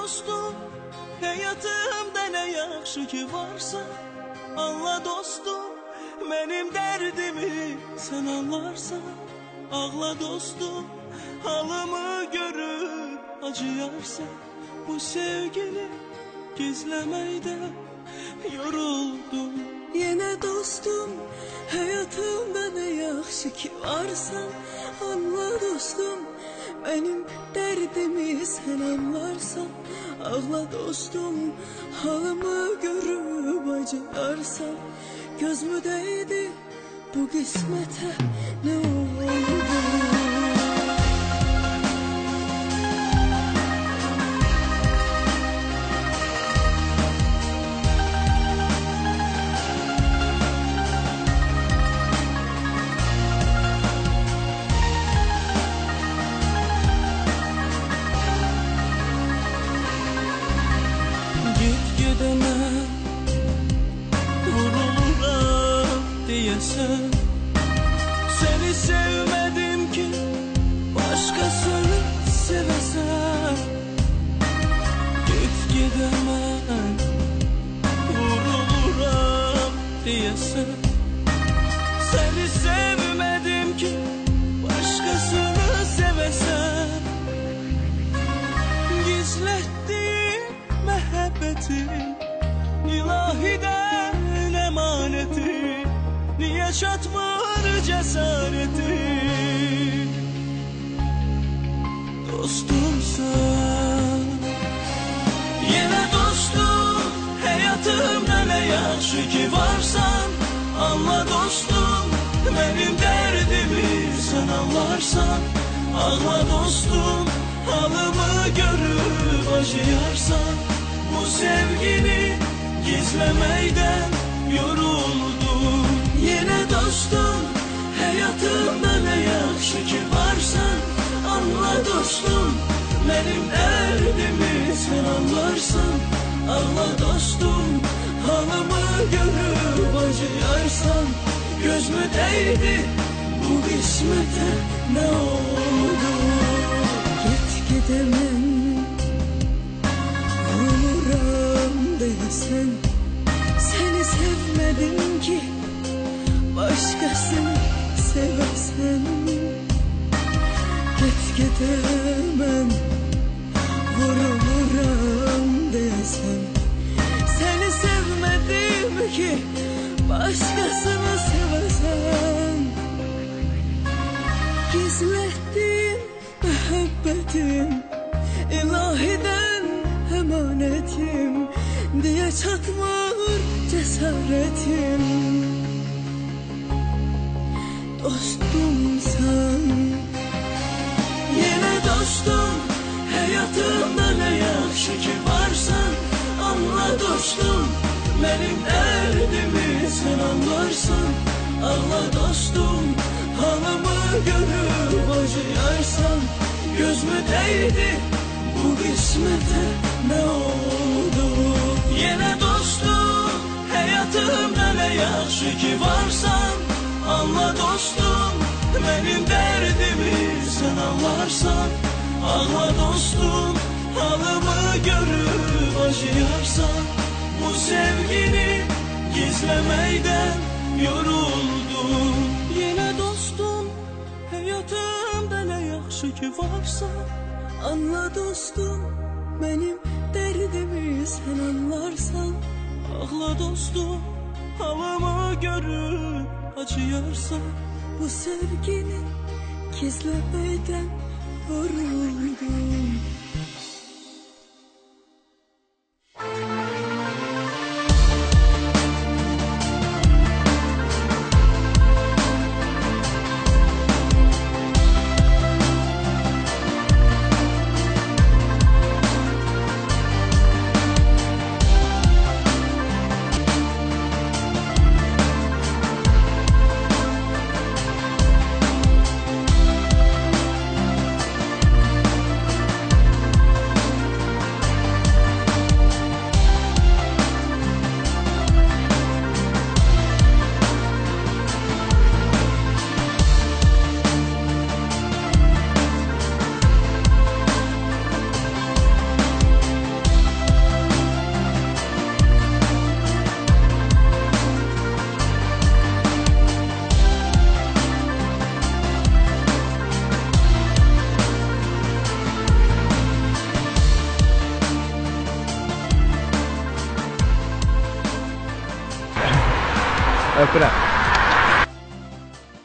dostum, həyatımda nə yaxşı ki varsa, anla dostum, mənim dərdimi sən anlarsan. Ağla dostum, halımı görüb acıyarsan. Bu sevgini gizləməkdə yoruldum. Yenə dostum, həyatımda nə yaxşı ki varsan, anla dostum, mənim dərdimi sən anlarsan. Ağla dostum, halımı görüb acıyarsan. Gözmü dəydi bu qismətə nə oldu? Seni sevmedim ki başkasını sevesem. Git gidemem, vuruluram diyesen. Seni sevmedim ki başkasını sevesem. Gizlettiğim məhəbbətim, ilahiden emanetim. Niye çatmır cesaretin? Dostumsan, yine dostum, həyatımda nə yaxşı ki varsan. Anla dostum, mənim dərdimi sən anlarsan. Ağla dostum, halımı görüb acıyarsan. Bu sevgini gizləməkdən yoruldum. Yine dostum, həyatımda nə yaxşı ki varsan. Anla dostum, mənim dərdimi sən anlarsan. Ağla dostum, halımı görüb acıyarsan. Gözmü dəydi bu qismətə nə oldu? Get gedemem, vuruluram deyəsən. Seni sevmedim ki başkasını sevesen. Git gidemem, vuruluram desen. Seni sevmedim ki başkasını sevesen. Gizlettiğim məhəbbətim, ilahiden emanetim. Diye çatmır cesaretim. Dostumsan, yine dostum, həyatımda nə yaxşı ki varsan. Anla dostum, mənim dərdimi sən anlarsan. Ağla dostum, halımı görüb acıyarsan. Gözmü dəydi bu qismətə nə oldu? Yine dostum, həyatımda nə yaxşı ki varsan. Anla dostum, mənim dərdimi sən anlarsan. Ağla dostum, halımı görüb acıyarsan. Bu sevgini gizləməkdən yoruldum. Yine dostum, həyatımda nə yaxşı ki varsan. anla dostum, mənim dərdimi sən anlarsan. Ağla dostum, halımı görüb acıyarsan. Bu sevgini gizlemekten yoruldum. Öpürəm.